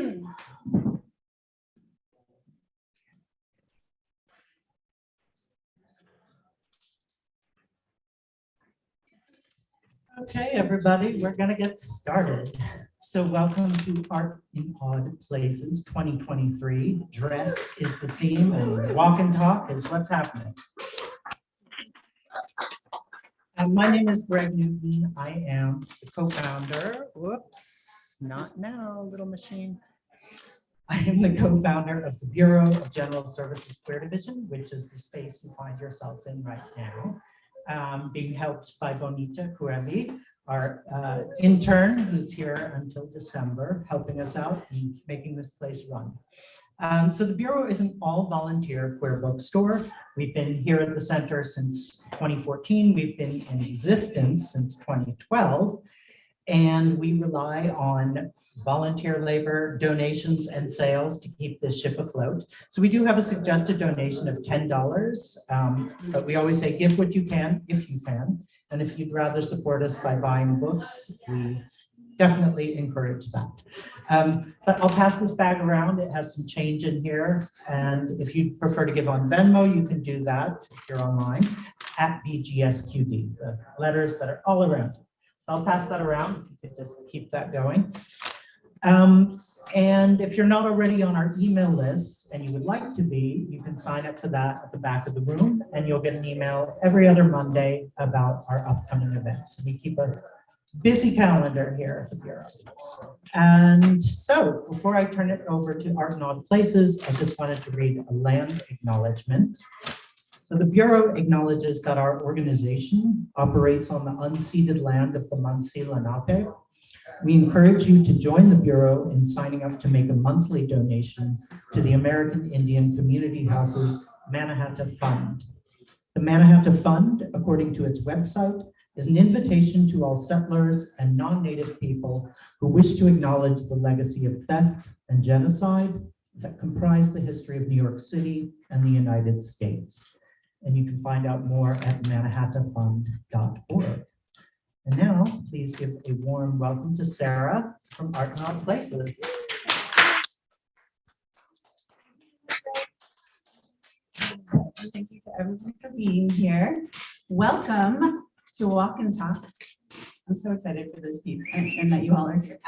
Okay, everybody, we're going to get started. So welcome to Art in Odd Places 2023. Dress is the theme and walk and talk is what's happening. My name is Greg Newton. I am the co-founder. Whoops, not now, little machine. I am the co-founder of the Bureau of General Services Queer Division, which is the space you find yourselves in right now. Being helped by Bonita Cuevi, our intern who's here until December, helping us out and making this place run. So the Bureau is an all-volunteer queer bookstore. We've been here at the center since 2014. We've been in existence since 2012, and we rely on volunteer labor, donations, and sales to keep this ship afloat. So we do have a suggested donation of $10, but we always say give what you can, if you can. And if you'd rather support us by buying books, we definitely encourage that. But I'll pass this bag around. It has some change in here. And if you prefer to give on Venmo, you can do that if you're online at BGSQD, the letters that are all around. I'll pass that around. If you could just keep that going. And if you're not already on our email list and you would like to be, you can sign up for that at the back of the room, and you'll get an email every other Monday about our upcoming events. We keep a busy calendar here at the Bureau. And so before I turn it over to Art in Odd Places, I just wanted to read a land acknowledgement. So the Bureau acknowledges that our organization operates on the unceded land of the Munsee Lenape. We encourage you to join the Bureau in signing up to make a monthly donation to the American Indian Community House's Mannahatta Fund. The Mannahatta Fund, according to its website, is an invitation to all settlers and non-native people who wish to acknowledge the legacy of theft and genocide that comprise the history of New York City and the United States. And you can find out more at mannahattafund.org. And now, please give a warm welcome to Sarah from Art in Odd Places. Thank you to everyone for being here. Welcome to Walk and Talk. I'm so excited for this piece and that you all are here.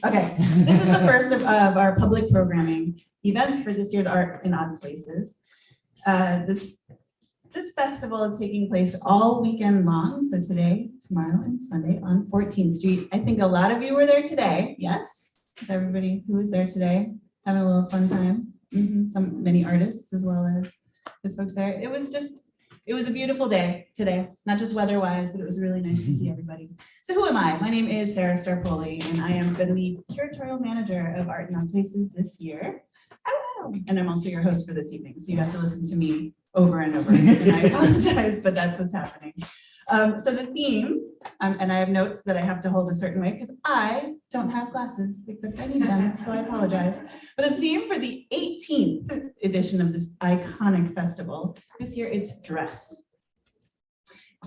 Okay, this is the first of our public programming events for this year's Art in Odd Places. This festival is taking place all weekend long, so today, tomorrow, and Sunday on 14th Street. I think a lot of you were there today, yes? Is everybody who was there today having a little fun time? Many artists as well as folks there. It was a beautiful day today, not just weather-wise, but it was really nice to see everybody. So who am I? My name is Sarah Starpoli, and I am the curatorial manager of Art in Odd Places this year. And I'm also your host for this evening, so you have to listen to me over and over again, and I apologize, but that's what's happening. So the theme, and I have notes that I have to hold a certain way because I don't have glasses, except I need them, so I apologize. But the theme for the 18th edition of this iconic festival, this year it's dress.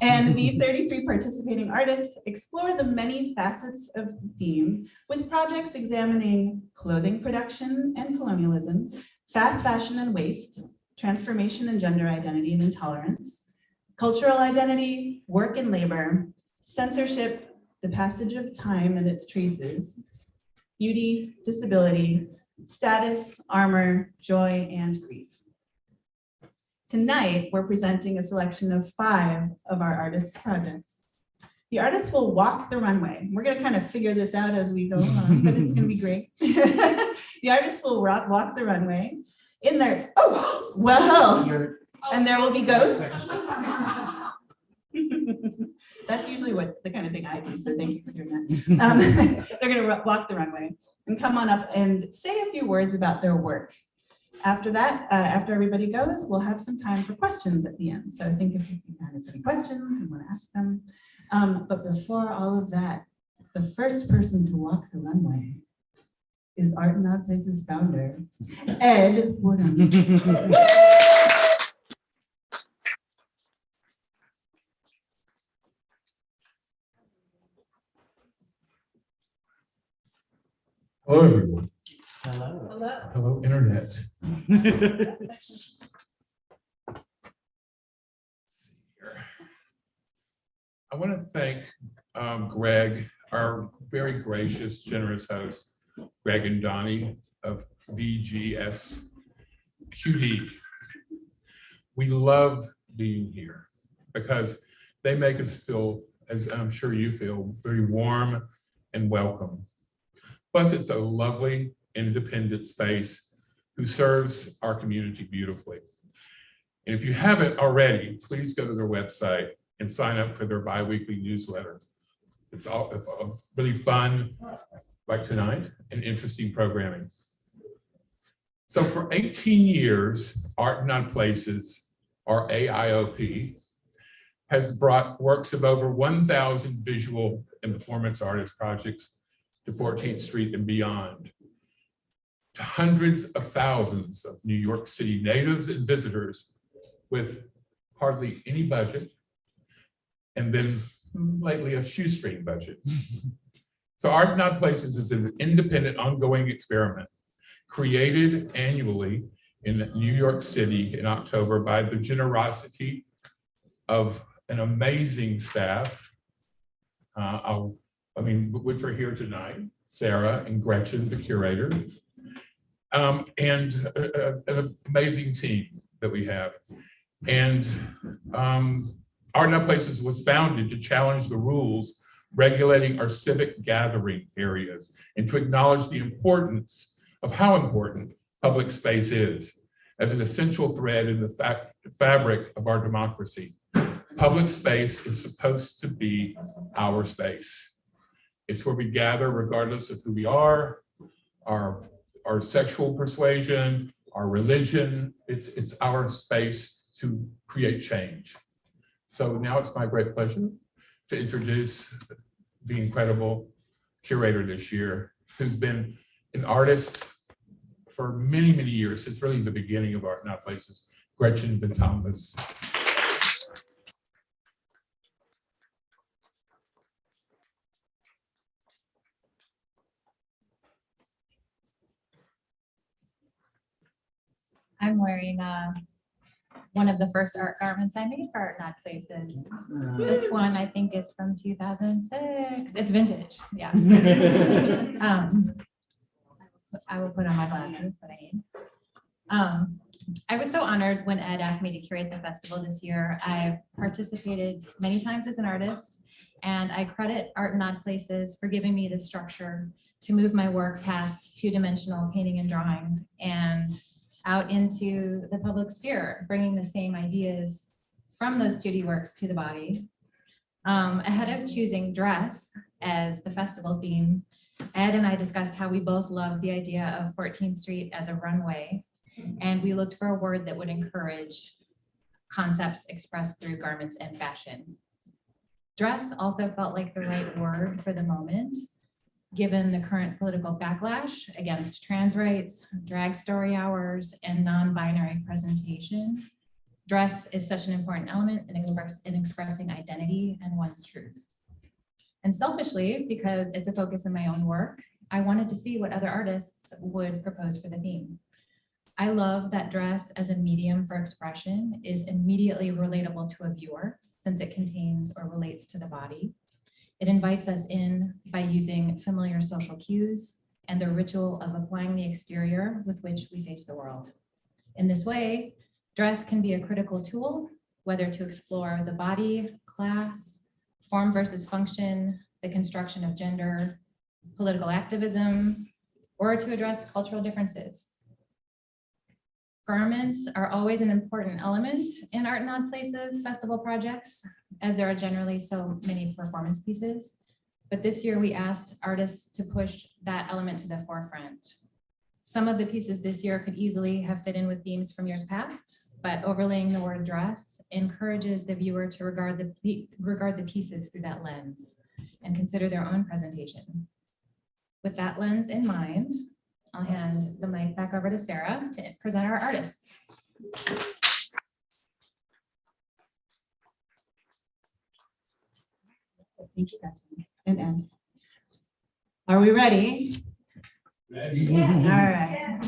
And the 33 participating artists explore the many facets of the theme with projects examining clothing production and colonialism, fast fashion and waste, transformation and gender identity and intolerance, cultural identity, work and labor, censorship, the passage of time and its traces, beauty, disability, status, armor, joy, and grief. Tonight, we're presenting a selection of 5 of our artists' projects. The artists will walk the runway. We're going to kind of figure this out as we go along, but it's going to be great. The artists will walk the runway in their, oh, well, and there will be ghosts. That's usually what the kind of thing I do, so thank you for doing that. They're going to walk the runway and come on up and say a few words about their work. After that, after everybody goes, we'll have some time for questions at the end. So I think if you have any questions and want to ask them. But before all of that, the first person to walk the runway is Art in Odd Places founder, Ed Woodham. Hello, everyone. Hello, Internet. I want to thank Greg, our very gracious, generous host, Greg and Donnie of VGS QD. We love being here because they make us feel, as I'm sure you feel, very warm and welcome. Plus, it's a lovely, independent space who serves our community beautifully. And if you haven't already, please go to their website and sign up for their bi-weekly newsletter. It's all really fun, like tonight, and interesting programming. So for 18 years, Art in Odd Places, or AiOP, has brought works of over 1,000 visual and performance artist projects to 14th Street and beyond, to hundreds of thousands of New York City natives and visitors with hardly any budget, and then lately a shoestring budget. So Art in Odd Places is an independent, ongoing experiment created annually in New York City in October by the generosity of an amazing staff. Which are here tonight, Sarah and Gretchen, the curator, and an amazing team that we have. And Art in Odd Places was founded to challenge the rules regulating our civic gathering areas and to acknowledge the importance of how important public space is as an essential thread in the fabric of our democracy. Public space is supposed to be our space. It's where we gather regardless of who we are, our sexual persuasion, our religion. It's our space to create change. So now it's my great pleasure to introduce the incredible curator this year, who's been an artist for many, many years, since really the beginning of Art in Odd Places, Gretchen Bentambas. I'm wearing one of the first art garments I made for Art in Odd Places. This one I think is from 2006. It's vintage, yeah. I will put on my glasses that I need. I was so honored when Ed asked me to curate the festival this year. I've participated many times as an artist, and I credit Art in Odd Places for giving me the structure to move my work past two-dimensional painting and drawing and out into the public sphere, bringing the same ideas from those 2D works to the body. Ahead of choosing dress as the festival theme, Ed and I discussed how we both loved the idea of 14th Street as a runway, and we looked for a word that would encourage concepts expressed through garments and fashion. Dress also felt like the right word for the moment, given the current political backlash against trans rights, drag story hours, and non-binary presentation. Dress is such an important element in expressing identity and one's truth. And selfishly, because it's a focus in my own work, I wanted to see what other artists would propose for the theme. I love that dress as a medium for expression is immediately relatable to a viewer, since it contains or relates to the body. It invites us in by using familiar social cues and the ritual of applying the exterior with which we face the world. In this way, dress can be a critical tool, whether to explore the body, class, form versus function, the construction of gender, political activism, or to address cultural differences. Garments are always an important element in Art in Odd Places festival projects, as there are generally so many performance pieces. But this year we asked artists to push that element to the forefront. Some of the pieces this year could easily have fit in with themes from years past, but overlaying the word dress encourages the viewer to regard the pieces through that lens and consider their own presentation. With that lens in mind, I'll hand the mic back over to Sarah to present our artists. Thank you, Gretchen. And Ed. Are we ready? Ready? Yes. All right.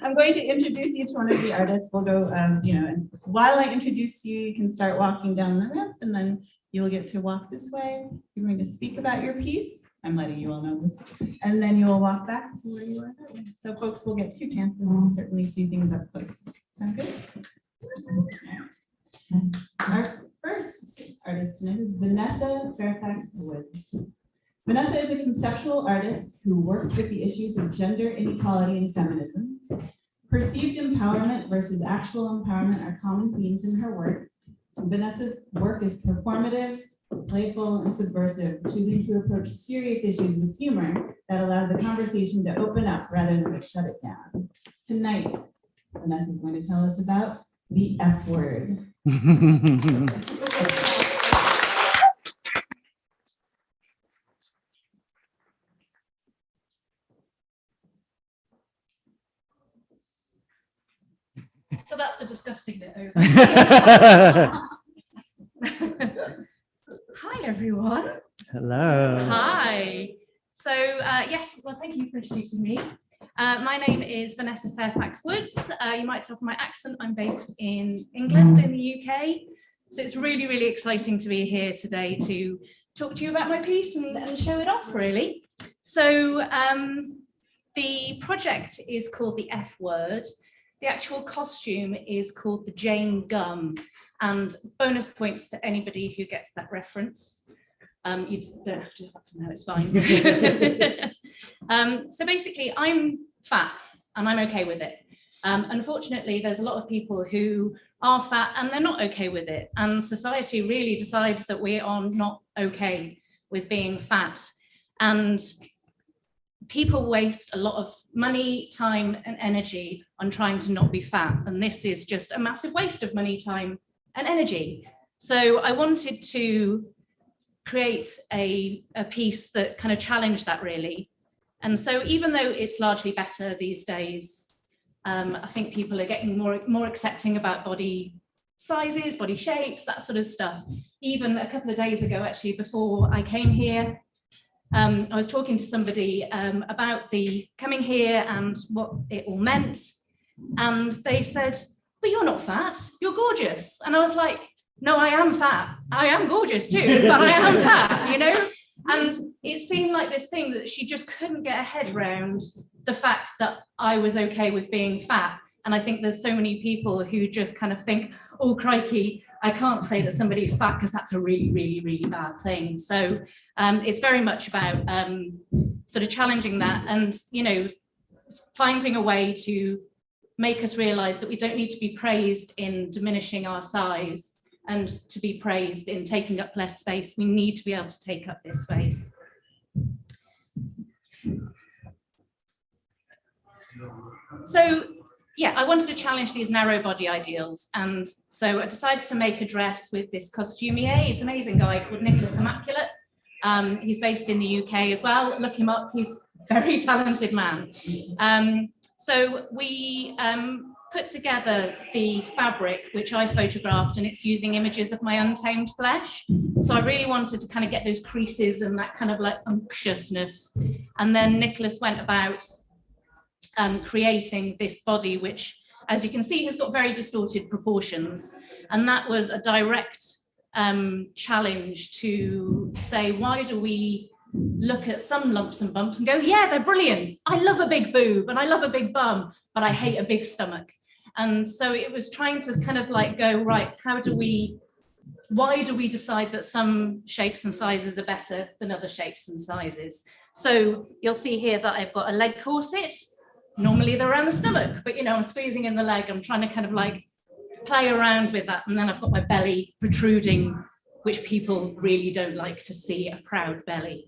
I'm going to introduce each one of the artists. We'll go, and while I introduce you, you can start walking down the ramp, and then you'll get to walk this way. You're going to speak about your piece. I'm letting you all know this. And then you'll walk back to where you are. So folks will get 2 chances to certainly see things up close. Sound good? Our first artist tonight is Vanessa Fairfax Woods. Vanessa is a conceptual artist who works with the issues of gender inequality and feminism. Perceived empowerment versus actual empowerment are common themes in her work. Vanessa's work is performative, playful, and subversive, choosing to approach serious issues with humor that allows the conversation to open up rather than to shut it down. Tonight, Vanessa is going to tell us about the F word. So that's the disgusting bit over. Hi, everyone. Hello. Hi. So, yes, well, thank you for introducing me. My name is Vanessa Fairfax Woods. You might tell from my accent, I'm based in England, in the UK. So it's really, really exciting to be here today to talk to you about my piece and show it off, really. So the project is called the F word. The actual costume is called the Jane Gum, and bonus points to anybody who gets that reference. You don't have to have that to know, it's fine. So basically, I'm fat and I'm okay with it. Unfortunately, there's a lot of people who are fat and they're not okay with it. And society really decides that we are not okay with being fat. And people waste a lot of money, time, and energy on trying to not be fat. And this is just a massive waste of money, time, and energy. So I wanted to create a piece that kind of challenged that, really. And so even though it's largely better these days, I think people are getting more accepting about body sizes, body shapes, that sort of stuff. Even a couple of days ago, actually, before I came here, I was talking to somebody about the coming here and what it all meant. And they said, but you're not fat, you're gorgeous. And I was like, no, I am fat. I am gorgeous too, but I am fat, you know? And it seemed like this thing that she just couldn't get her head around the fact that I was okay with being fat. And I think there's so many people who just kind of think, oh, crikey, I can't say that somebody's fat because that's a really, really, really bad thing. So it's very much about sort of challenging that and, you know, finding a way to make us realize that we don't need to be praised in diminishing our size and to be praised in taking up less space. We need to be able to take up this space. So, yeah, I wanted to challenge these narrow body ideals. And so I decided to make a dress with this costumier. He's an amazing guy called Nicholas Immaculate. He's based in the UK as well. Look him up, he's a very talented man. So we put together the fabric, which I photographed, and it's using images of my untamed flesh. So I really wanted to kind of get those creases and that kind of like unctuousness. And then Nicholas went about creating this body, which, as you can see, has got very distorted proportions. And that was a direct challenge to say, why do we look at some lumps and bumps and go, yeah, they're brilliant. I love a big boob and I love a big bum, but I hate a big stomach. And so it was trying to kind of like go, right, why do we decide that some shapes and sizes are better than other shapes and sizes? So you'll see here that I've got a leg corset. Normally they're around the stomach, but you know, I'm squeezing in the leg. I'm trying to kind of like play around with that. And then I've got my belly protruding, which people really don't like to see, a proud belly.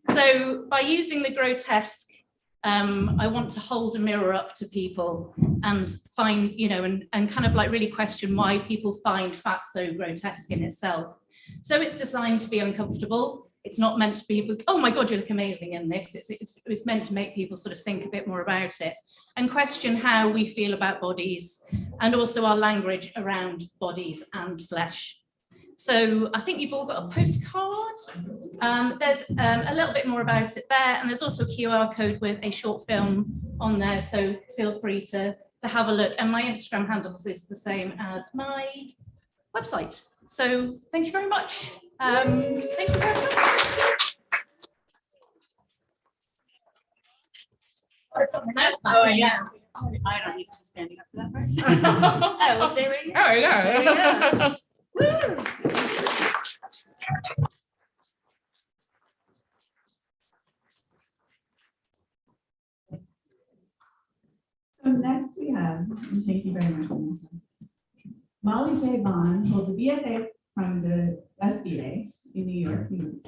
So by using the grotesque, I want to hold a mirror up to people and find, you know, and kind of like really question why people find fat so grotesque in itself. So it's designed to be uncomfortable. It's not meant to be, oh my God, you look amazing in this. It's meant to make people sort of think a bit more about it and question how we feel about bodies and also our language around bodies and flesh. So I think you've all got a postcard. There's a little bit more about it there, and there's also a QR code with a short film on there, so feel free to have a look. And my Instagram handles is the same as my website. So thank you very much. Thank you very much. Oh, yeah. I don't need to be standing up for that part. I will stay right here. Oh, yeah. So next we have, and thank you very much, Melissa. Molly J. Vaughn holds a BFA from the SBA in New York, and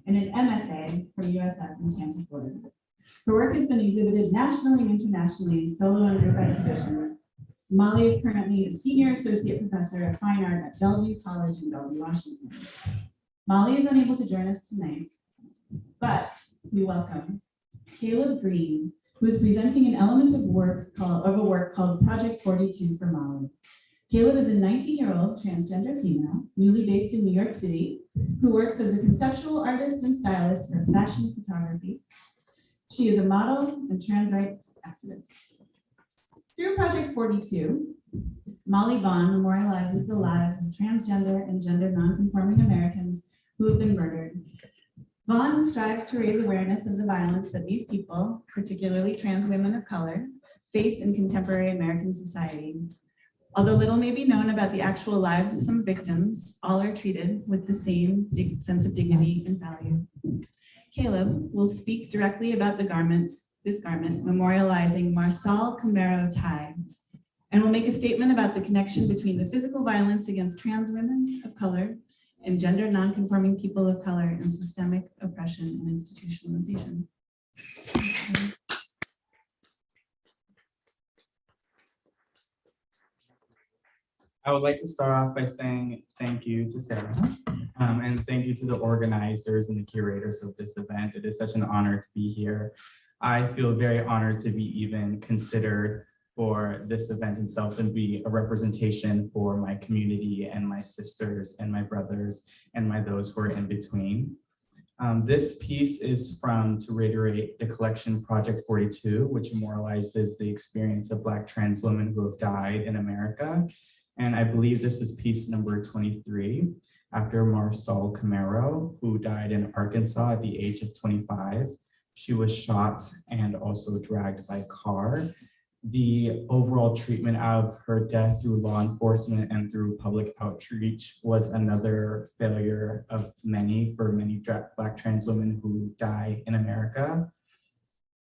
an MFA from USF in Tampa, Florida. Her work has been exhibited nationally and internationally in solo and group exhibitions. Molly is currently a senior associate professor of fine art at Bellevue College in Bellevue, Washington. Molly is unable to join us tonight, but we welcome Caleb Green, who is presenting an element of a work called Project 42 for Molly. Caleb is a 19-year-old transgender female, newly based in New York City, who works as a conceptual artist and stylist for fashion photography. She is a model and trans rights activist. Through Project 42, Molly Vaughn memorializes the lives of transgender and gender nonconforming Americans who have been murdered. Vaughn strives to raise awareness of the violence that these people, particularly trans women of color, face in contemporary American society. Although little may be known about the actual lives of some victims, all are treated with the same sense of dignity and value. Caleb will speak directly about this garment, memorializing Marsal Camaro tie, and will make a statement about the connection between the physical violence against trans women of color and gender nonconforming people of color and systemic oppression and institutionalization. I would like to start off by saying thank you to Sarah, and thank you to the organizers and the curators of this event. It is such an honor to be here. I feel very honored to be even considered for this event itself and be a representation for my community and my sisters and my brothers and those who are in between. This piece is to reiterate the collection Project 42, which memorializes the experience of Black trans women who have died in America. And I believe this is piece number 23, after Marsal Camaro, who died in Arkansas at the age of 25. She was shot and also dragged by a car. The overall treatment of her death through law enforcement and through public outreach was another failure of many Black trans women who die in America.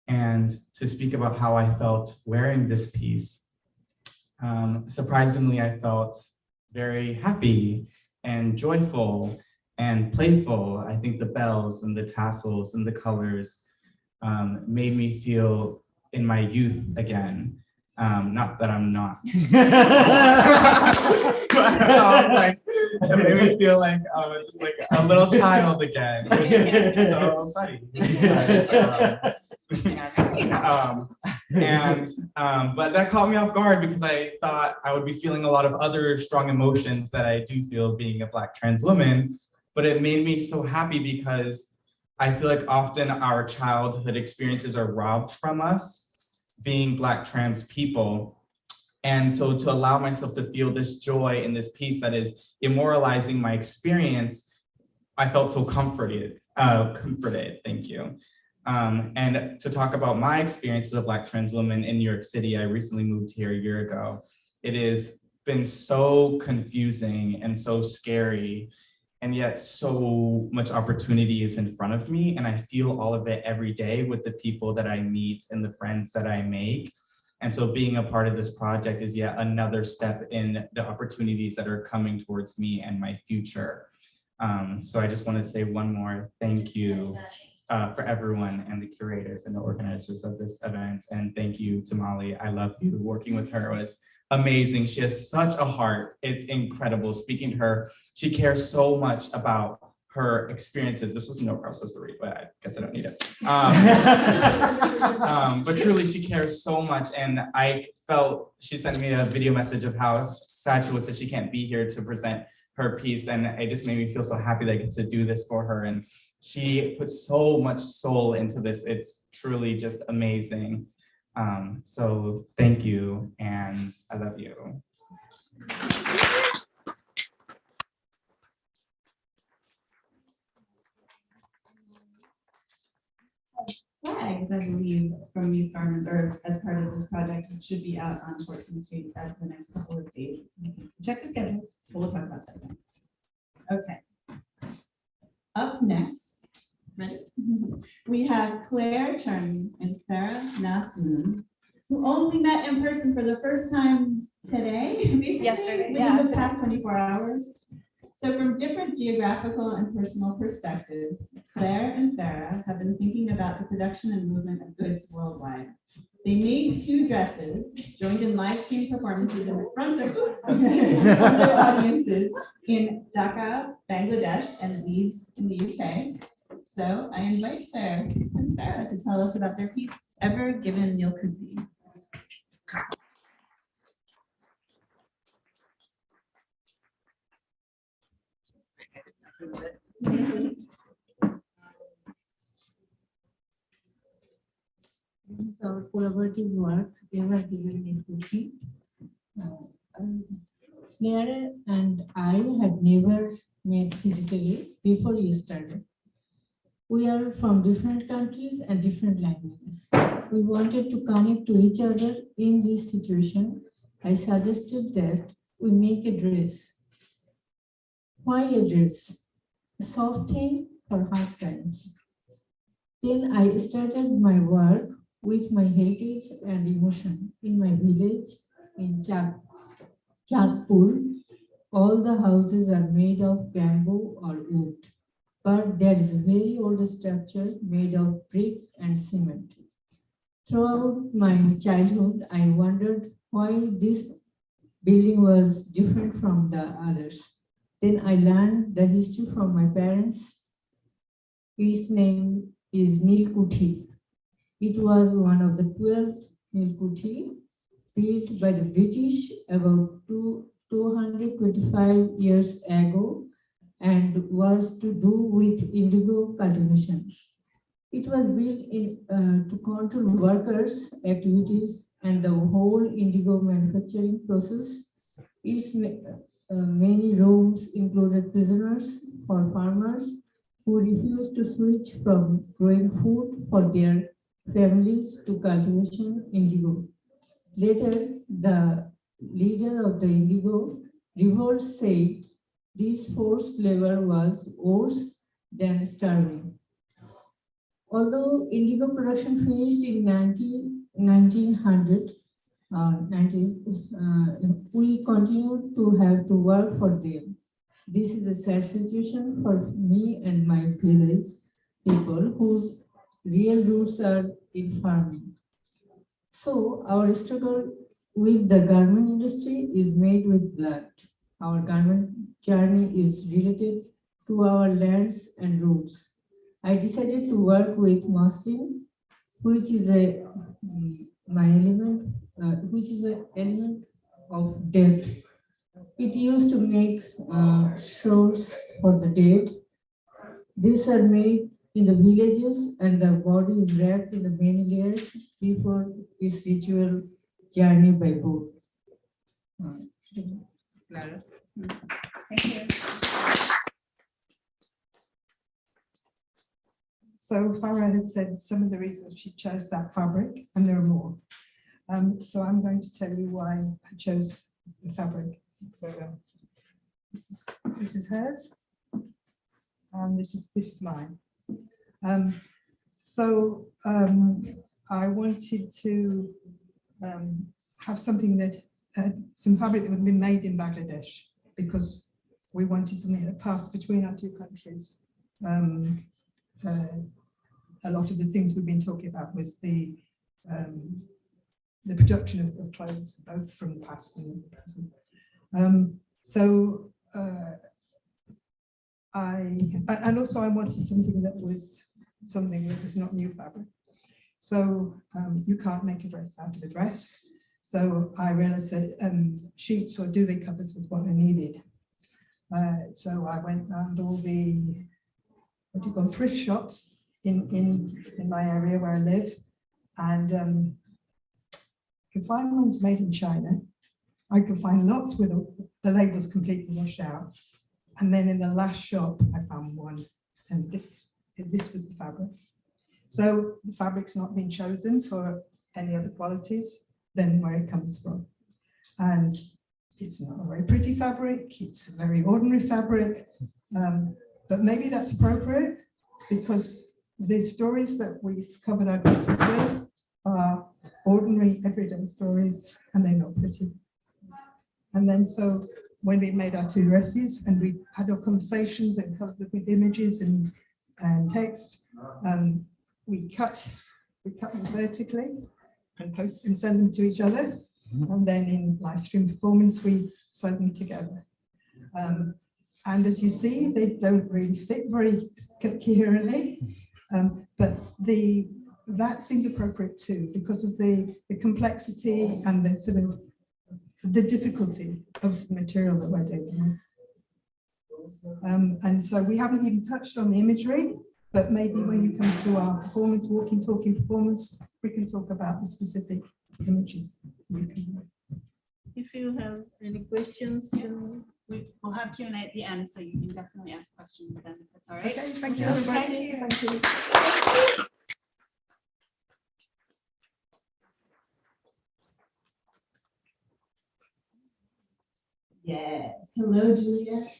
And to speak about how I felt wearing this piece, surprisingly, I felt very happy and joyful and playful. I think the bells and the tassels and the colors made me feel in my youth again. Not that I'm not. It made me feel like I was just like a little child again, which is so funny. But that caught me off guard because I thought I would be feeling a lot of other strong emotions that I do feel being a Black trans woman. But it made me so happy because I feel like often our childhood experiences are robbed from us being Black trans people. And so to allow myself to feel this joy in this piece that is immortalizing my experience, I felt so comforted, thank you. And to talk about my experience as a Black trans woman in New York City, I recently moved here a year ago. It has been so confusing and so scary, and yet so much opportunity is in front of me. And I feel all of it every day with the people that I meet and the friends that I make. And so being a part of this project is yet another step in the opportunities that are coming towards me and my future. So I just want to say one more thank you for everyone and the curators and the organizers of this event. And thank you to Molly. I love you. Working with her was amazing. She has such a heart. It's incredible. Speaking to her, she cares so much about her experiences. This was no process to read, but I guess I don't need it. But truly, she cares so much. And I felt, she sent me a video message of how sad she was that she can't be here to present her piece, and it just made me feel so happy that I get to do this for her. And she put so much soul into this. It's truly just amazing. So thank you, and I love you. Flags, I believe, from these garments, or as part of this project, which should be out on 14th Street at the next couple of days. So check the schedule. We'll talk about that then. Okay. Up next, ready? We have Claire Charney and Farah Nasmoon, who only met in person for the first time today, basically, Yesterday, within yeah. the past 24 hours. So from different geographical and personal perspectives, Claire and Farah have been thinking about the production and movement of goods worldwide. They made 2 dresses, joined in live stream performances in front of audiences in Dhaka, Bangladesh, and Leeds in the UK. So I invite Claire and Farah to tell us about their piece, Ever Given Neil Kuti. This is our collaborative work, Ever Given Neil Kuti. Claire and I had never met physically before yesterday. We are from different countries and different languages. We wanted to connect to each other in this situation. I suggested that we make a dress. Why a dress? A soft thing for hard times. Then I started my work with my heritage and emotion in my village in Chakpur. All the houses are made of bamboo or wood, but there is a very old structure made of brick and cement. Throughout my childhood, I wondered why this building was different from the others. Then I learned the history from my parents. Its name is Neil Kuti. It was one of the 12 Neil Kuti built by the British about 225 years ago and was to do with indigo cultivation. It was built to control workers' activities and the whole indigo manufacturing process. Its many rooms included prisoners for farmers who refused to switch from growing food for their families to cultivation indigo. Later, the leader of the indigo revolt said this forced labor was worse than starving. Although indigo production finished in 1900, we continued to have to work for them. This is a sad situation for me and my village people whose real roots are in farming. So our struggle with the garment industry is made with blood. Our garment journey is related to our lands and roots. I decided to work with muslin, which is an element of death. It used to make shawls for the dead. These are made in the villages, and the body is wrapped in the many layers before its ritual journey by boat. Thank you. So Farah has said some of the reasons she chose that fabric, and there are more. So I'm going to tell you why I chose the fabric. So this is hers, and this is mine. I wanted to have something that some fabric that would be made in Bangladesh, because we wanted something that passed between our 2 countries. A lot of the things we've been talking about was the production of clothes, both from the past and the present. And also I wanted something that was not new fabric. So you can't make a dress out of a dress. So I realized that sheets or duvet covers was what I needed. So I went round all the, what do you call, thrift shops in my area where I live. And you can find ones made in China. I could find lots with the labels completely washed out. And then in the last shop, I found one, and this was the fabric. So the fabric's not been chosen for any other qualities than where it comes from. And it's not a very pretty fabric, it's a very ordinary fabric, but maybe that's appropriate because the stories that we've covered our dresses with are ordinary, everyday stories, and they're not pretty. And then so when we made our two dresses and we had our conversations and covered with images and text, we cut them vertically and post and send them to each other. And then in live stream performance, we sew them together. And as you see, they don't really fit very coherently, but that seems appropriate too, because of the complexity and the sort of the difficulty of the material that we're dealing with. And so we haven't even touched on the imagery, but maybe when you come to our performance, walking, talking performance, we can talk about the specific images. If you have any questions, we'll have Q&A at the end, so you can definitely ask questions then, if that's all right. Okay, thank you, everybody. Thank you. Yes, hello, Juliet.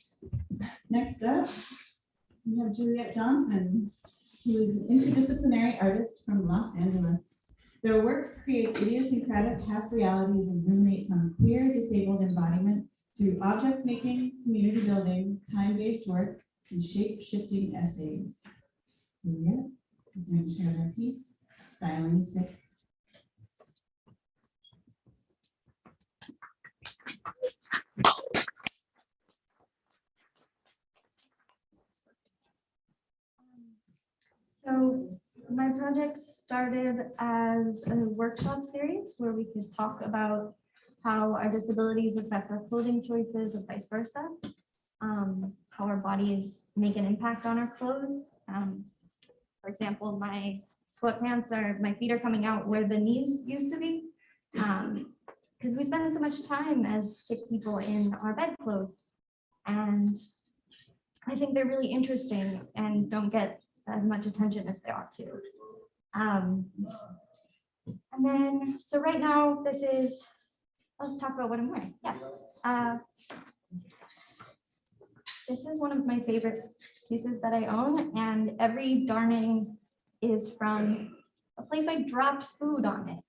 Next up, we have Juliet Johnson, who is an interdisciplinary artist from Los Angeles. Their work creates idiosyncratic half realities and ruminates on queer disabled embodiment through object making, community building, time-based work, and shape-shifting essays. Juliet is going to share their piece, Styling Sick. So my project started as a workshop series where we could talk about how our disabilities affect our clothing choices and vice versa, how our bodies make an impact on our clothes. For example, my feet are coming out where the knees used to be, because we spend so much time as sick people in our bedclothes. And I think they're really interesting and don't get as much attention as they ought to. And then, so right now, I'll just talk about what I'm wearing. Yeah. This is one of my favorite pieces that I own, and every darning is from a place I dropped food on it.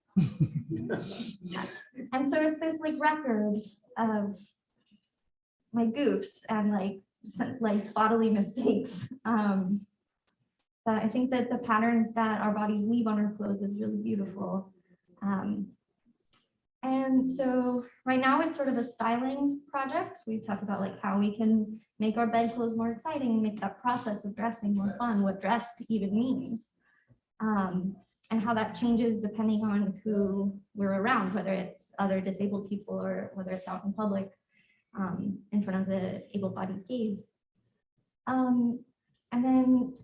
And so it's this like record of my goofs and like bodily mistakes. But I think that the patterns that our bodies leave on our clothes is really beautiful. And so right now it's sort of a styling project. We talk about like how we can make our bedclothes more exciting, make that process of dressing more fun, what dress even means. And how that changes depending on who we're around, whether it's other disabled people or whether it's out in public in front of the able-bodied gaze. And then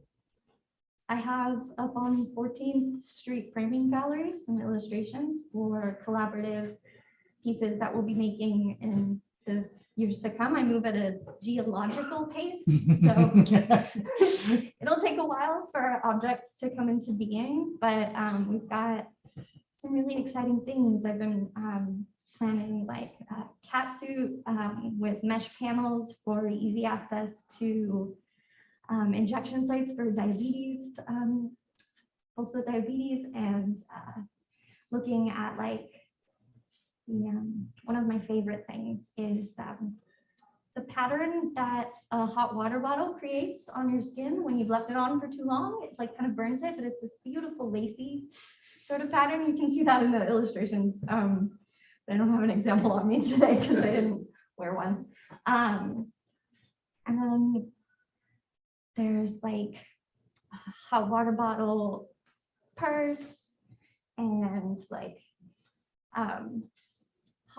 I have up on 14th Street Framing Galleries some illustrations for collaborative pieces that we'll be making in the years to come. I move at a geological pace, so it'll take a while for objects to come into being, but we've got some really exciting things. I've been planning like a cat suit with mesh panels for easy access to injection sites for diabetes, folks with diabetes, and looking at like one of my favorite things is the pattern that a hot water bottle creates on your skin when you've left it on for too long. It like kind of burns it, but it's this beautiful lacy sort of pattern. You can see that in the illustrations. But I don't have an example on me today because I didn't wear one. And then there's like a hot water bottle purse and like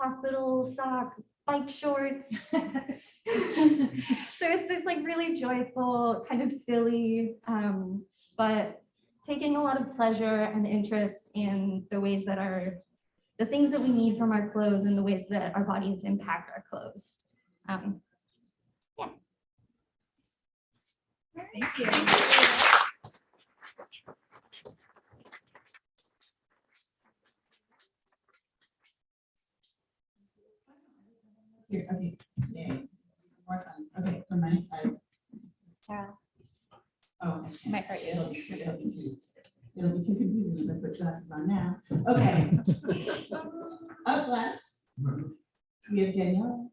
hospital sock, bike shorts. So it's this like really joyful, kind of silly, but taking a lot of pleasure and interest in the ways that the things that we need from our clothes and the ways that our bodies impact our clothes. Thank you. Here, okay, yay. More fun. Okay, for my eyes. Sarah. Oh. Might hurt you. It'll be too confusing if I put glasses on now. Okay. Up last, we have Daniela.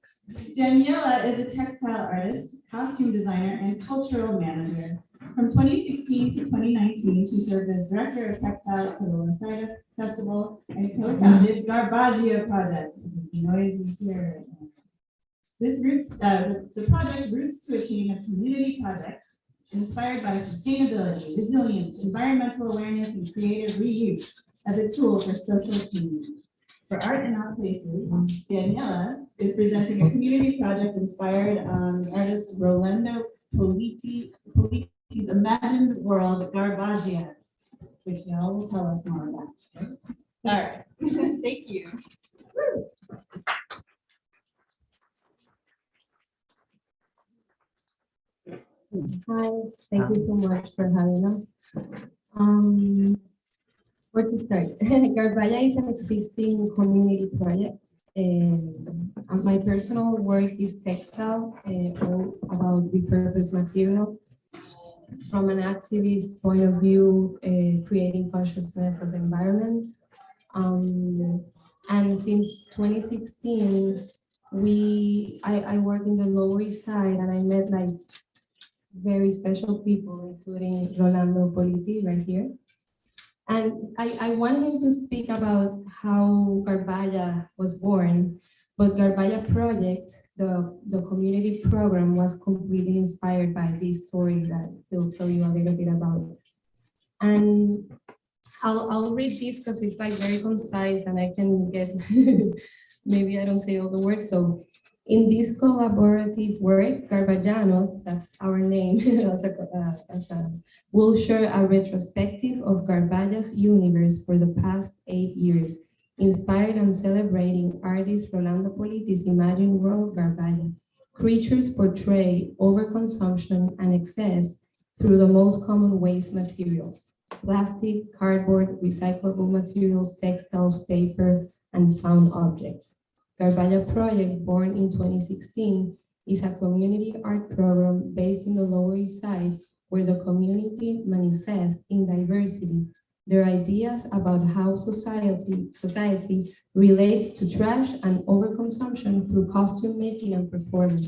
Daniela is a textile artist, costume designer, and cultural manager. From 2016 to 2019, she served as director of textiles for the Lasaida Festival and co-founded Garbagia Project. It's noisy here. This the project roots to a chain of community projects inspired by sustainability, resilience, environmental awareness, and creative reuse as a tool for social change. For Art in Odd Places, Daniela is presenting a community project inspired on the artist Rolando Politi's imagined world, Garbagia, which y'all will tell us more about. All right, thank you. Hi, thank you so much for having us. Where to start? Garbaya is an existing community project. My personal work is textile, all about repurposed material. From an activist point of view, creating consciousness of the environment. And since 2016, I work in the Lower East Side, and I met like very special people, including Rolando Politi right here. And I want him to speak about how Garbaya was born, but Garbaya Project, the community program, was completely inspired by this story that he'll tell you a little bit about. And I'll read this because it's like very concise and I can get, maybe I don't say all the words. So in this collaborative work, Garbayanos, that's our name, will share a retrospective of Garbaya's universe for the past 8 years, inspired and celebrating artist Rolando Politi's imagined world Garbaya. Creatures portray overconsumption and excess through the most common waste materials: plastic, cardboard, recyclable materials, textiles, paper, and found objects. Garbaya Project, born in 2016, is a community art program based in the Lower East Side where the community manifests in diversity their ideas about how society relates to trash and overconsumption through costume making and performance.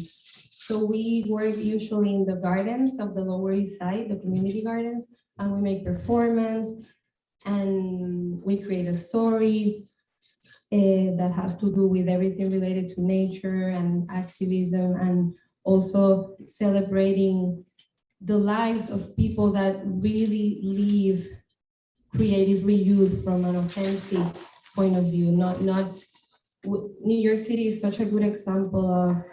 So we work usually in the gardens of the Lower East Side, the community gardens, and we make performance and we create a story that has to do with everything related to nature and activism, and also celebrating the lives of people that really live creative reuse from an authentic point of view. New York City is such a good example of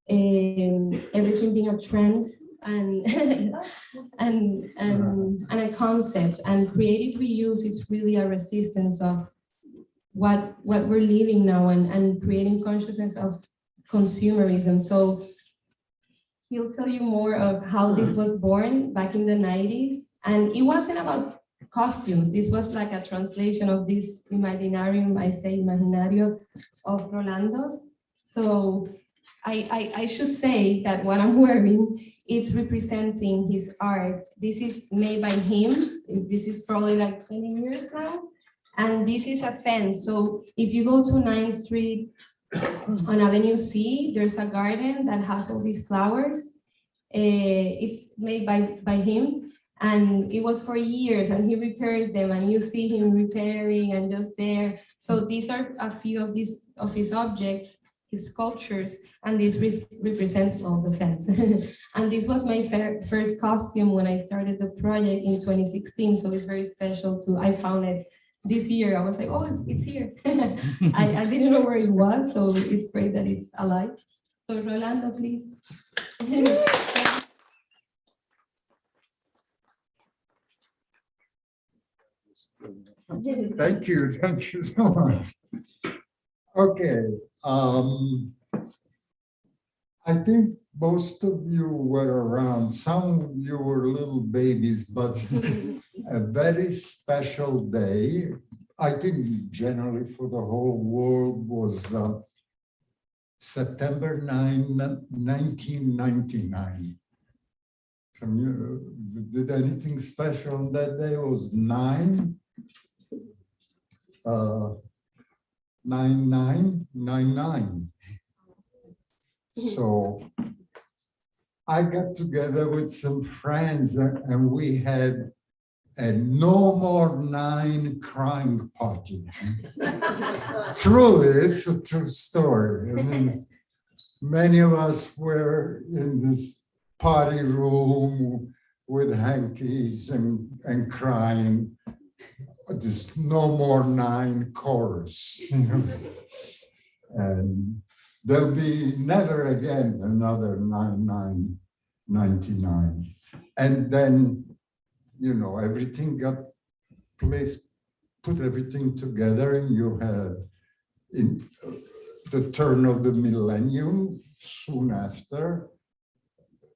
everything being a trend and a concept, and creative reuse. It's really a resistance of what we're living now and creating consciousness of consumerism. So he'll tell you more of how this was born back in the 90s. And it wasn't about costumes. This was like a translation of this imaginarium, I say imaginario, of Rolando's. So I should say that what I'm wearing, it's representing his art. This is made by him. This is probably like 20 years now. And this is a fence. So if you go to 9th Street on Avenue C, there's a garden that has all these flowers. It's made by him, and it was for years, and he repairs them, and you see him repairing and just there. So these are a few of his objects, his sculptures, and this represents all the fence. And this was my first costume when I started the project in 2016. So it's very special I found it this year, I was like, oh, it's here. I didn't know where it was, so it's great that it's alive. So Rolando, please. Thank you so much. Okay, I think most of you were around. Some of you were little babies, but a very special day. I think generally for the whole world was September 9, 1999. Some you did anything special on that day? It was 9999. So I got together with some friends and we had a no more 9 crying party. Truly, it's a true story. I mean, many of us were in this party room with hankies and crying. This no more 9 chorus. And there'll be never again another 9999. And then, you know, everything got placed, put everything together, and you had in the turn of the millennium, soon after,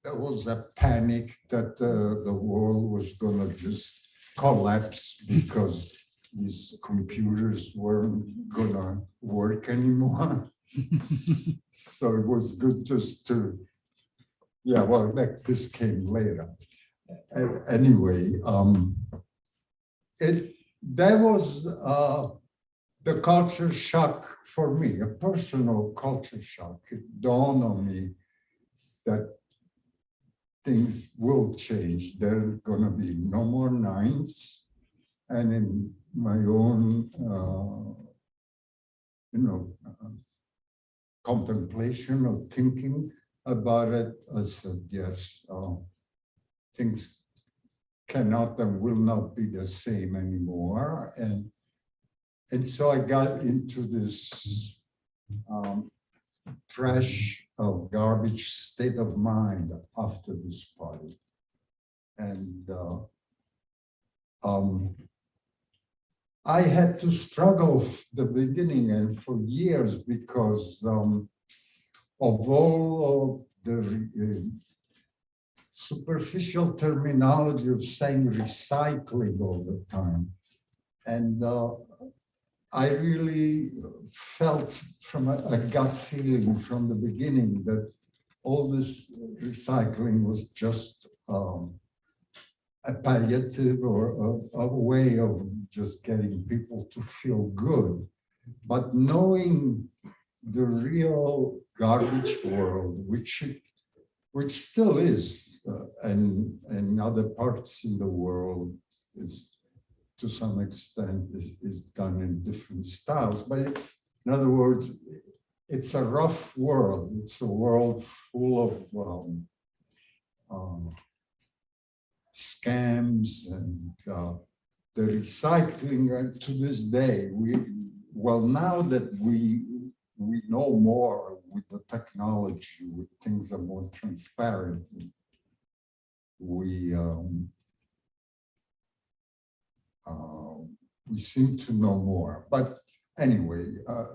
there was a panic that the world was gonna just collapse because these computers weren't gonna work anymore. So it was good just to, yeah, well, this came later. Anyway, that was the culture shock for me, a personal culture shock. It dawned on me that things will change. There are gonna be no more 9s. And in my own, contemplation or thinking about it, I said, yes, things cannot and will not be the same anymore. And so I got into this trash of garbage state of mind after this party. And I had to struggle at the beginning and for years because of all of the superficial terminology of saying recycling all the time. And I really felt from a gut feeling from the beginning that all this recycling was just a palliative or a way of just getting people to feel good. But knowing the real garbage world, which still is, and in other parts in the world is to some extent is done in different styles. But in other words, it's a rough world. It's a world full of scams and the recycling to this day. Now that we know more with the technology, with things are more transparent, we seem to know more. But anyway, I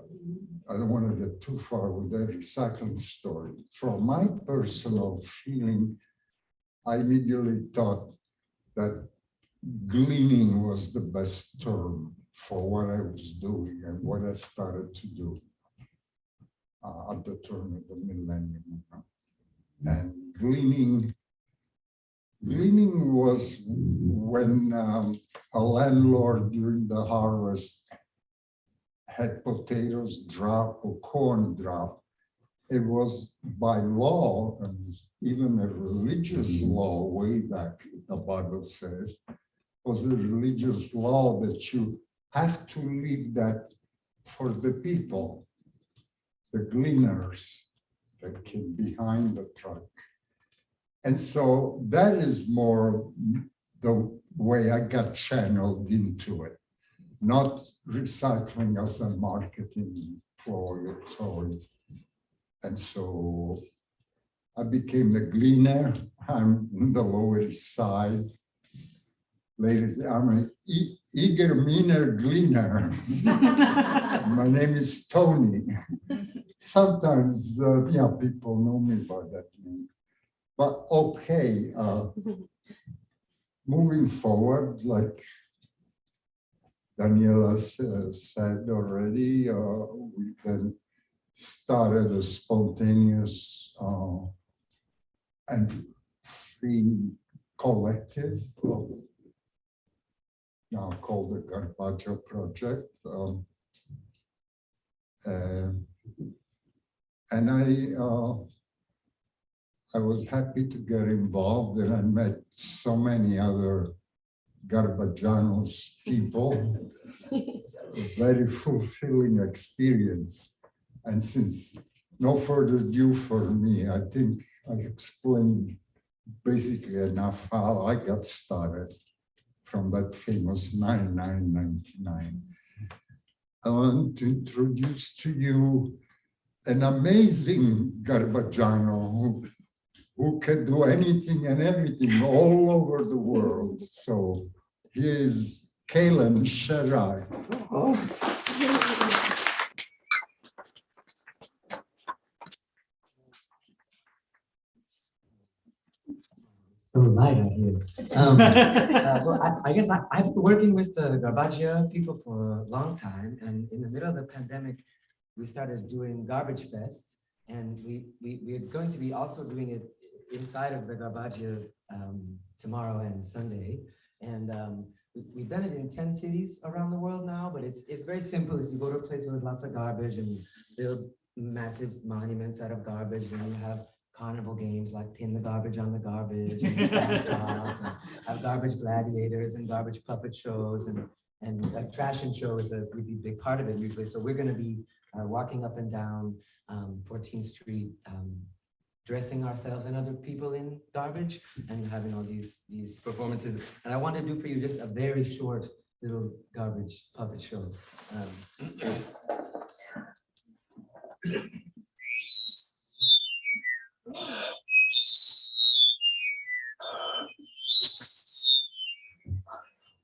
don't want to get too far with that recycling story. From my personal feeling, I immediately thought that gleaning was the best term for what I was doing and what I started to do at the turn of the millennium. And gleaning was when a landlord during the harvest had potatoes drop or corn drop. It was by law, and even a religious law way back, the Bible says, was a religious law that you have to leave that for the people, the gleaners that came behind the truck. And so that is more the way I got channeled into it. not recycling as a marketing ploy. And so I became a gleaner. I'm in the Lower East Side. Ladies, I'm an eager, meaner gleaner. My name is Tony. Sometimes, yeah, people know me by that name. But okay, moving forward, like Daniela said already, we then started a spontaneous and free collective now called the Garbaggio Project. And I was happy to get involved, and I met so many other Garbagianos people. A very fulfilling experience. And since no further ado for me, I think I explained basically enough how I got started from that famous 9999. I want to introduce to you an amazing Garbagiano who can do anything and everything all over the world. So he is Kalen Sherai. So light out here. So I guess I've been working with the Garbaggio people for a long time, and in the middle of the pandemic, we started doing Garbage Fest, and we're going to be also doing it inside of the Garbaggio tomorrow and Sunday, and we've done it in 10 cities around the world now, but it's very simple. Is you go to a place where there's lots of garbage and build massive monuments out of garbage, and you have carnival games like pin the garbage on the garbage and have garbage gladiators and garbage puppet shows, and like trash and show is a really big part of it usually. So we're going to be walking up and down 14th Street, dressing ourselves and other people in garbage and having all these performances. And I want to do for you just a very short little garbage puppet show.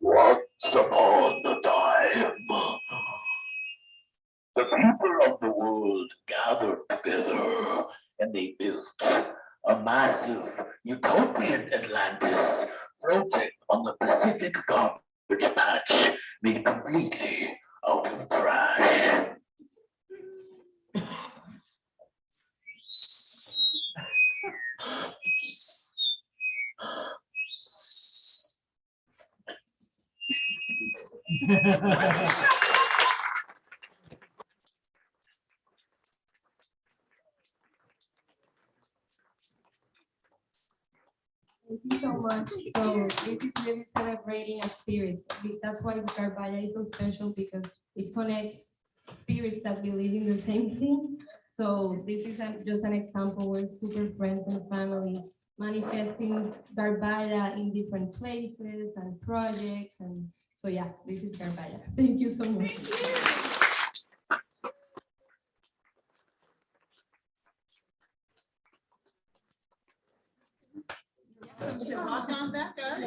Once upon a time, the people of the world gathered together and they built a massive utopian Atlantis floating on the Pacific garbage patch made completely out of trash. Thank you so much. So this is really celebrating a spirit. That's why Garbaggio is so special, because it connects spirits that believe in the same thing. So this is just an example where super friends and family manifesting Garbaggio in different places and projects. And so yeah, this is Garbaggio. Thank you so much. Walk on back up.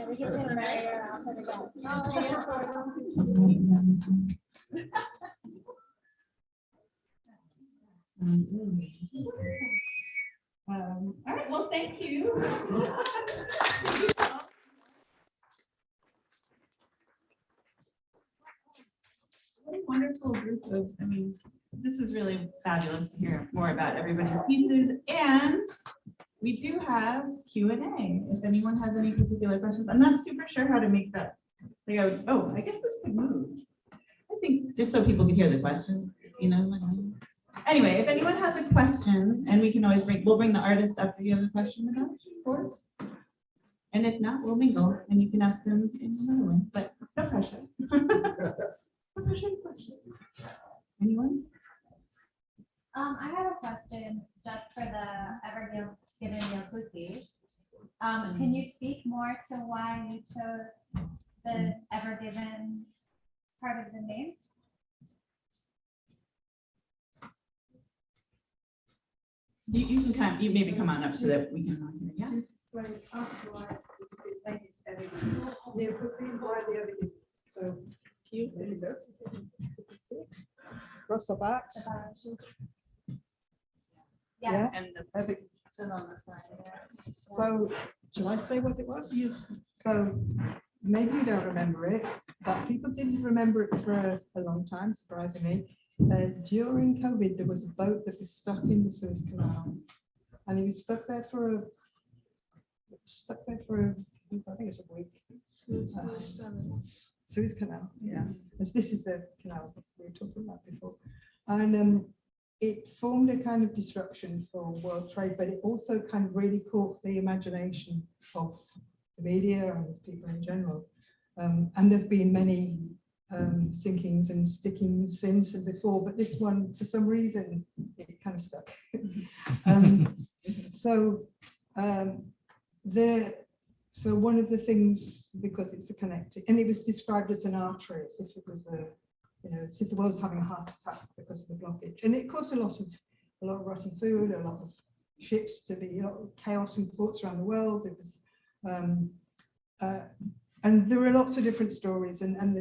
All right, well, thank you. What a wonderful group of, I mean, this was really fabulous to hear more about everybody's pieces, and we do have Q&A. If anyone has any particular questions, I'm not super sure how to make that. Oh, I guess this could move. I think just so people can hear the question, you know. Anyway, if anyone has a question, and we can always we'll bring the artist up if you have a question about for. And if not, we'll mingle and you can ask them in another way, but no pressure. No pressure, question. Anyone? I have a question just for the Ever Given Can you speak more to why you chose the Ever Given part of the name. You can come, you maybe come on up so that we can, yeah. So, there you go. Cross the backs. Yeah. And Epic. on the side. So, shall I say what it was? So, maybe you don't remember it, but people didn't remember it for a long time, surprisingly. During COVID, there was a boat that was stuck in the Suez Canal, and it was stuck there for I think it's a week. Suez Canal, yeah. As this is the canal we were talking about before, and it formed a kind of disruption for world trade, but it also kind of really caught the imagination of the media and people in general. And there've been many sinkings and stickings since and before, but this one, for some reason, it kind of stuck. So one of the things, because it's a connecting, and it was described as an artery, as if it was a, as if the world was having a heart attack because of the blockage, and it caused a lot of rotting food, a lot of ships to be, a lot of chaos in ports around the world. It was, and there were lots of different stories, and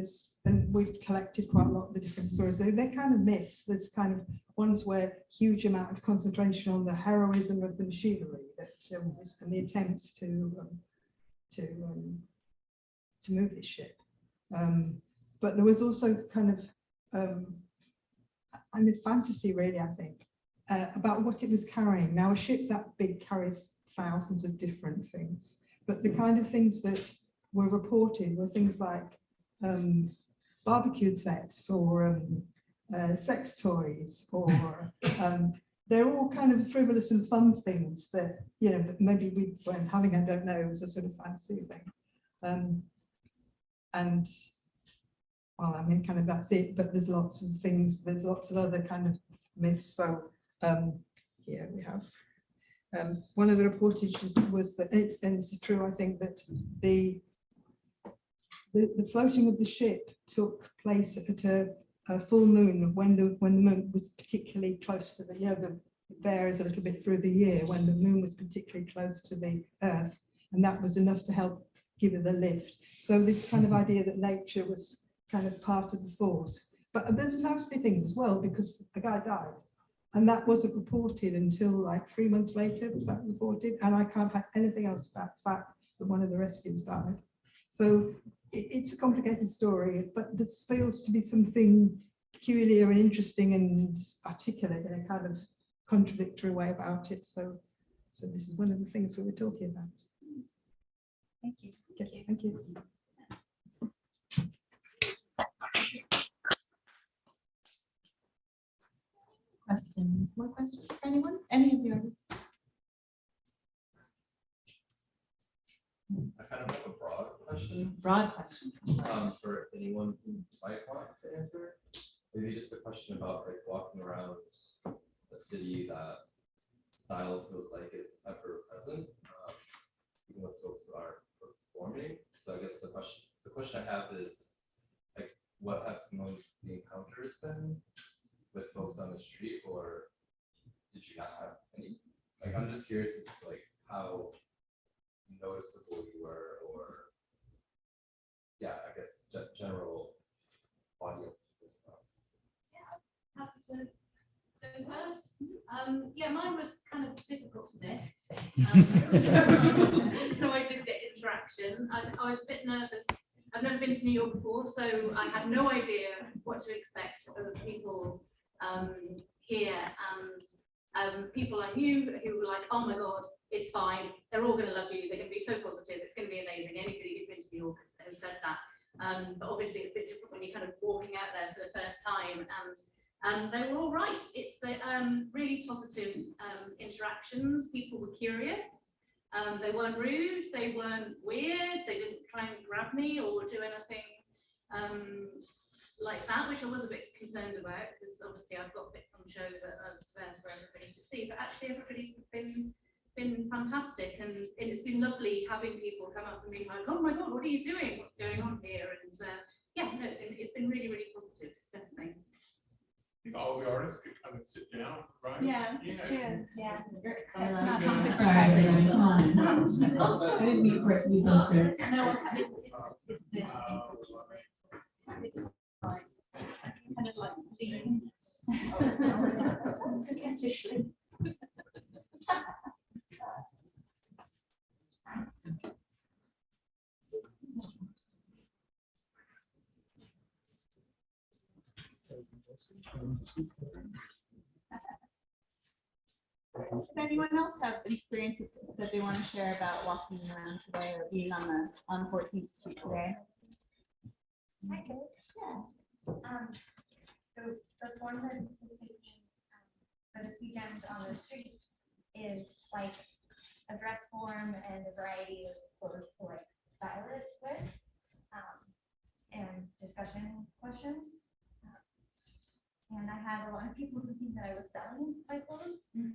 we've collected quite a lot of the different stories. They're kind of myths. There's kind of ones where huge amount of concentration on the heroism of the machinery that and the attempts to move this ship. But there was also kind of a fantasy, really, I think, about what it was carrying. Now, a ship that big carries thousands of different things, but the kind of things that were reported were things like barbecue sets or sex toys, or they're all kind of frivolous and fun things that, that maybe we weren't having, I don't know, it was a sort of fancy thing. And well, I mean, kind of that's it, but there's lots of things, there's lots of other kind of myths. So here we have one of the reportages was that, and this is true, I think, that the floating of the ship took place at a full moon when the moon was particularly close to the varies a little bit through the year, when the moon was particularly close to the earth, and that was enough to help give it the lift. So this kind of idea that nature was kind of part of the force. But there's nasty things as well, because a guy died, and that wasn't reported until like 3 months later. Was that reported? And I can't find anything else about the fact that one of the rescuers died. So it's a complicated story, but this feels to be something peculiar and interesting and articulate in a kind of contradictory way about it. So this is one of the things we were talking about. Thank you. Okay, thank you. Questions? More questions for anyone? Any of the artists? I kind of have a broad question. Broad question. For anyone who might want to answer. Maybe just a question about like walking around a city that style feels like is ever present, even with folks who are performing. So I guess the question I have is like, what have some of the encounters been with folks on the street, or did you not have any? Like, I'm just curious as to like how noticeable you were, or yeah, I guess general audience response. Yeah, happy to go first. Yeah, mine was kind of difficult to miss. So I did get interaction. I was a bit nervous. I've never been to New York before, so I had no idea what to expect of people here, and people I knew who were like, oh my God, it's fine. They're all going to love you. They're going to be so positive. It's going to be amazing. Anybody who's been to New York has said that. But obviously it's a bit different when you're kind of walking out there for the first time, and they were all right. It's the really positive interactions. People were curious. They weren't rude. They weren't weird. They didn't try and grab me or do anything like that, which I was a bit concerned about, because obviously I've got bits on show that are there for everybody to see. But actually everybody's been fantastic, and it's been lovely having people come up and be like, oh my God, what are you doing? What's going on here? And yeah, no, it's been really, really the artists could come and sit down, right? Yeah, Yeah. Carla, not sorry, super sorry, pressing. come on. I didn't mean for it to be so strict. No, it's this. It's like, kind of like lean. Does anyone else have an experience that they want to share about walking around today or being on 14th Street today? I could, yeah. So the form that this is taking for this weekend on the street is like a dress form and a variety of clothes to like style it with, and discussion questions. And I had a lot of people thinking that I was selling my clothes. And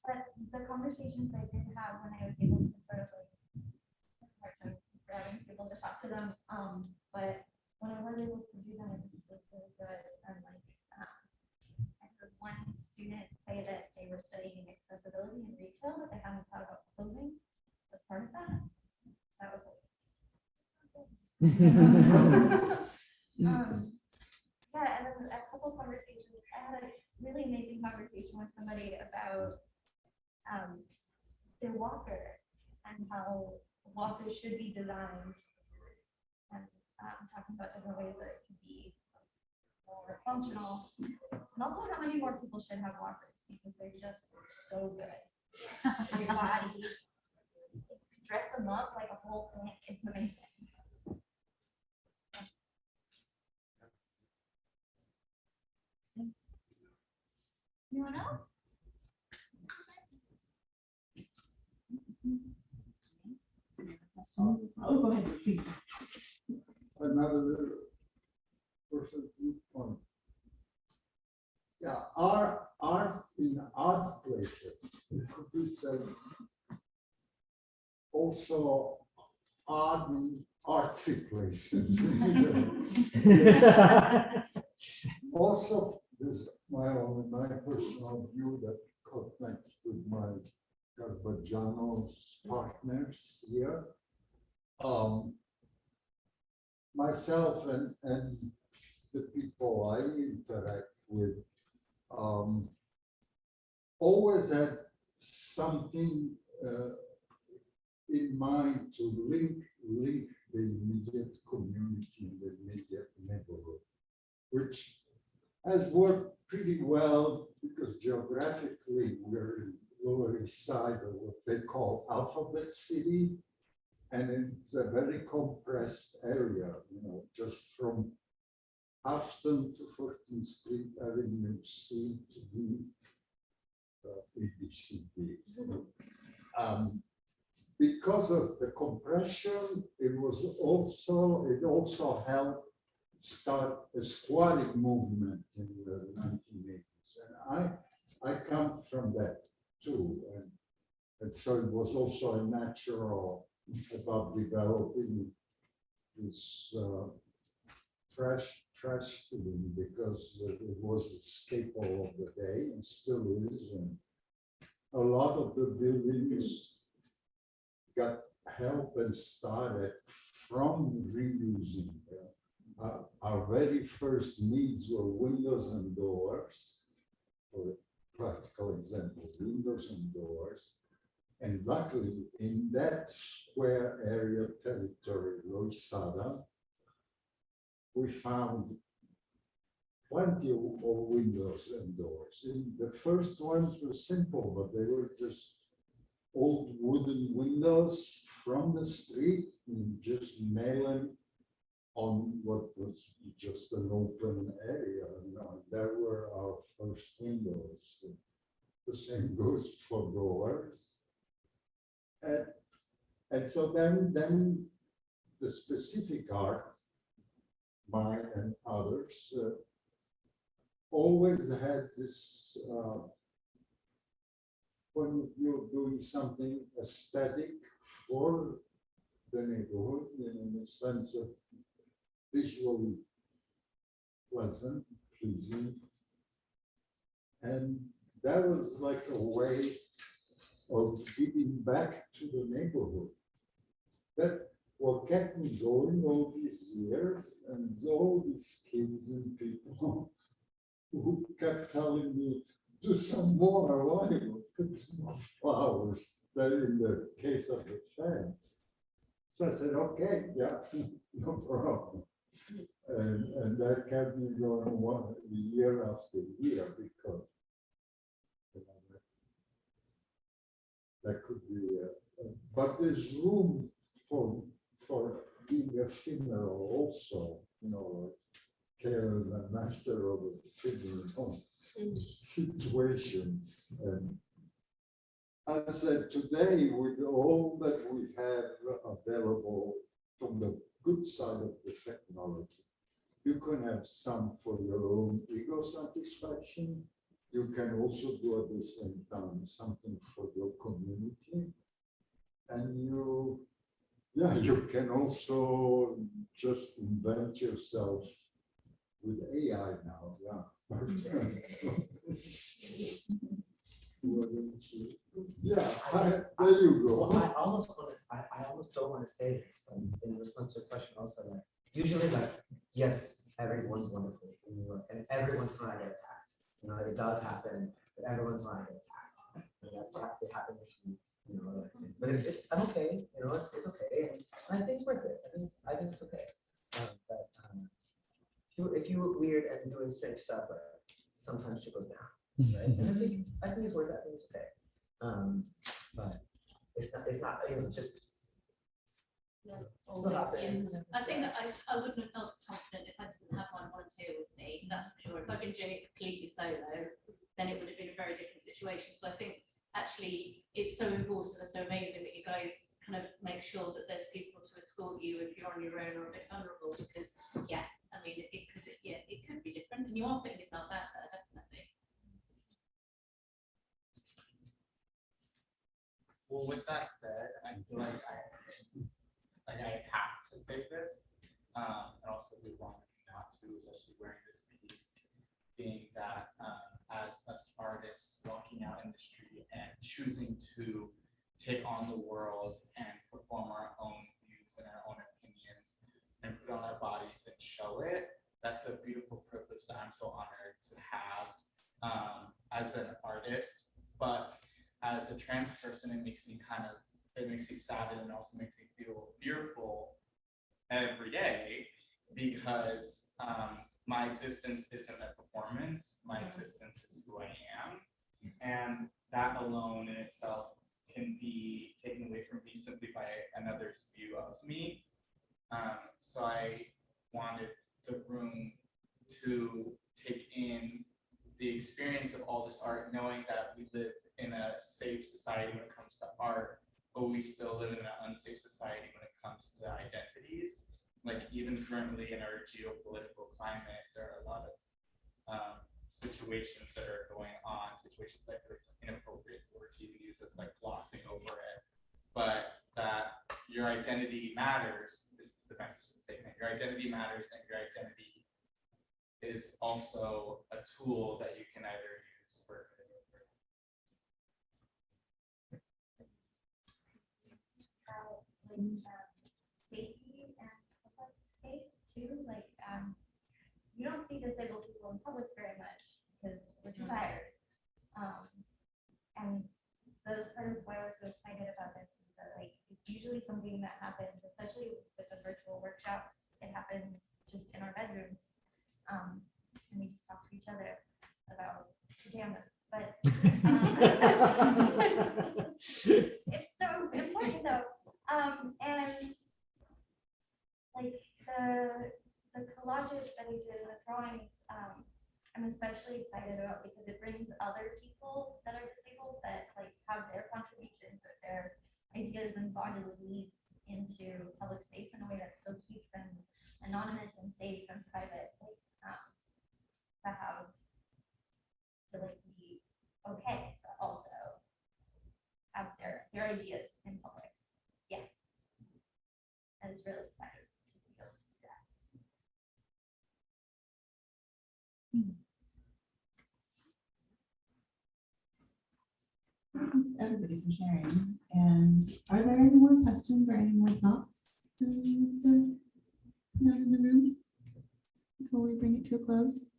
but the conversations I did have when I was able to sort of like hard time grabbing people to talk to them. But when I was able to do that, it was really good. And like I heard one student say that they were studying accessibility in retail, but they hadn't thought about clothing as part of that. So that was like yeah, and then a couple conversations. I had a really amazing conversation with somebody about their walker and how walkers should be designed, and talking about different ways that it could be more functional, and also how many more people should have walkers because they're just so good. Your body, dress them up like a whole thing. It's amazing. Anyone else? Oh, go ahead, please. Another person's viewpoint. Yeah, art in art places, it could be said also art in artsy places. Also, this is my personal view that connects with my Garbagiano's partners here. Myself and the people I interact with always had something in mind to link the immediate community, the immediate neighborhood, which has worked pretty well because geographically we're in Lower East Side of what they call Alphabet City. And it's a very compressed area, you know, just from Houston to 14th Street Avenue C to D, ABCD. Because of the compression, it also helped start a squatting movement in the 1980s. And I come from that too. And so it was also a natural about developing this trash feeling because it was a staple of the day and still is. And a lot of the buildings got help and started from reusing them. Our very first needs were windows and doors, for a practical example, windows and doors. And luckily, in that square area territory, Loisada, we found plenty of windows and doors. And the first ones were simple, but they were just old wooden windows from the street and just nailing on what was just an open area. You know, there were our first windows. The same goes for doors. And so then the specific art, mine and others, always had this, when you're doing something aesthetic for the neighborhood, in the sense of visually pleasant, pleasing. And that was like a way of giving back to the neighborhood. That what kept me going all these years, and all these kids and people who kept telling me, do some more, why put some more flowers, that in the case of the fence. So I said, okay, yeah, no problem. And that kept me going one year after year, because you know, that could be, but there's room for being ephemeral also, you know, like Karen, the master of ephemeral situations. And I said, today, with all that we have available from the good side of the technology, you can have some for your own ego satisfaction. You can also do at the same time something for your community. And you can also just invent yourself with AI now, yeah. Yeah, there you go. Well, I almost want to, I almost don't want to say this, but in response to your question also, like, usually like, yes, everyone's wonderful in New York and every once in a while I get attacked. You know, it does happen, but every once in a while I get attacked. And that happened this week, you know, like, but I'm okay, you know, it's okay. And I think it's worth it. I think it's okay. If you look weird and doing strange stuff, like, sometimes shit goes down. Right? And I think it's worth it. I think it's okay. But it's not, you know, just. Yeah, still happens. yes. I think that I wouldn't have felt as confident if I didn't have my volunteer with me, that's for sure. If I'd been doing it completely solo, then it would have been a very different situation. So I think actually it's so important and so amazing that you guys kind of make sure that there's people to escort you if you're on your own or a bit vulnerable, because yeah, I mean it could be different, and you are putting yourself out there, definitely. Well, with that said, I feel like I have to say this, and also we want not to, especially wearing this piece, being that as us artists walking out in the street and choosing to take on the world and perform our own views and our own opinions and put on our bodies and show it, that's a beautiful privilege that I'm so honored to have as an artist. But as a trans person, it makes me sad, and it also makes me feel fearful every day, because my existence isn't a performance, my existence is who I am. And that alone in itself can be taken away from me simply by another's view of me. So I wanted the room to take in the experience of all this art, knowing that we live in a safe society when it comes to art, but we still live in an unsafe society when it comes to identities. Like even currently in our geopolitical climate, there are a lot of situations that are going on, situations like there's inappropriate word to use, that's like glossing over it, but that your identity matters is the message of the statement. Your identity matters, and your identity is also a tool that you can either use for good or for safety and public space too. Like you don't see disabled people in public very much because we're too tired. And so that's part of why I was so excited about this, is that like it's usually something that happens, especially with the virtual workshops. It happens just in our bedrooms. And we just talk to each other about pajamas. But it's so important though. And like the collages that we did, the drawings, I'm especially excited about because it brings other people that are disabled that like have their contributions or their ideas and bodily needs into public space in a way that still keeps them anonymous and safe and private. Like, to have to like be okay, but also have their ideas in public. Yeah. I was really excited to be able to do that. everybody for sharing. And are there any more questions or any more thoughts that anyone wants to put out in the room before we bring it to a close?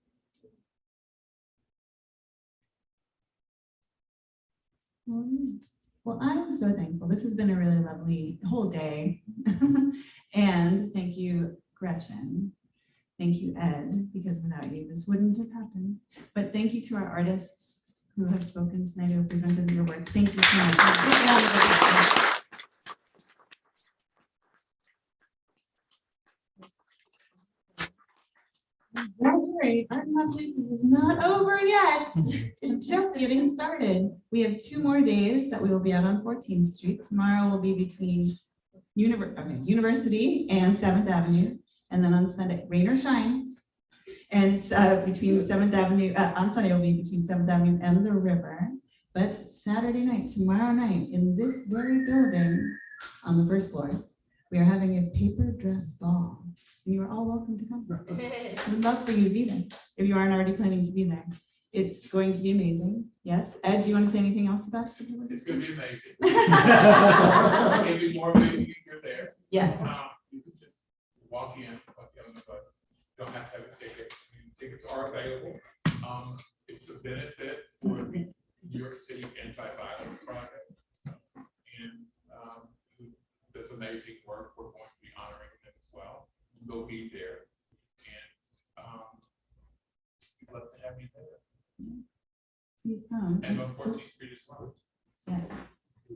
All right. Well, I'm so thankful. This has been a really lovely whole day. And thank you, Gretchen. Thank you, Ed, because without you, this wouldn't have happened. But thank you to our artists who have spoken tonight, who have presented your work. Thank you so much. Don't worry, Art in Hot Places is not over yet. It's just getting started. We have 2 more days that we will be out on 14th Street. Tomorrow will be between University and 7th Avenue. And then on Sunday, rain or shine. And between 7th Avenue, on Sunday will be between 7th Avenue and the river. But Saturday night, tomorrow night, in this very building on the 1st floor, we are having a paper dress ball. And you are all welcome to come. We'd love for you to be there if you aren't already planning to be there. It's going to be amazing. Yes. Ed, do you want to say anything else about it? It's going to be amazing. Maybe more amazing if you're there. Yes. You can just walk in on the bus. Don't have to have a ticket. Tickets are available. It's a benefit for the New York City Anti-Violence Project. And this amazing work, we're going to be honoring them as well. We'll be there. And we'd love to have you there. Please come. And on 14th Street as well. Yes.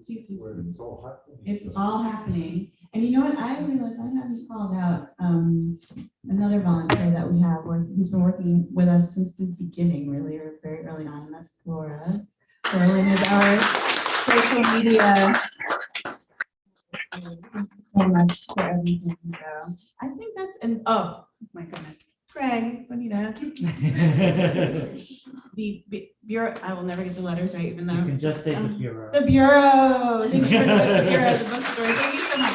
It's all happening. It's all happening. And you know what? I realized I haven't called out another volunteer that we have who's been working with us since the beginning, really, or very early on, and that's Flora. Flora is our social media. Thank you so much for everything. So I think that's oh my goodness. Greg, Bonita. The Bureau, I will never get the letters right, even though. You can just say the Bureau. The Bureau. Thank you for the Bureau, the bookstore. Thank you so much.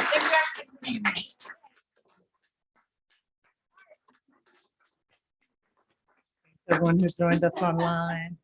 Everyone who joined us online.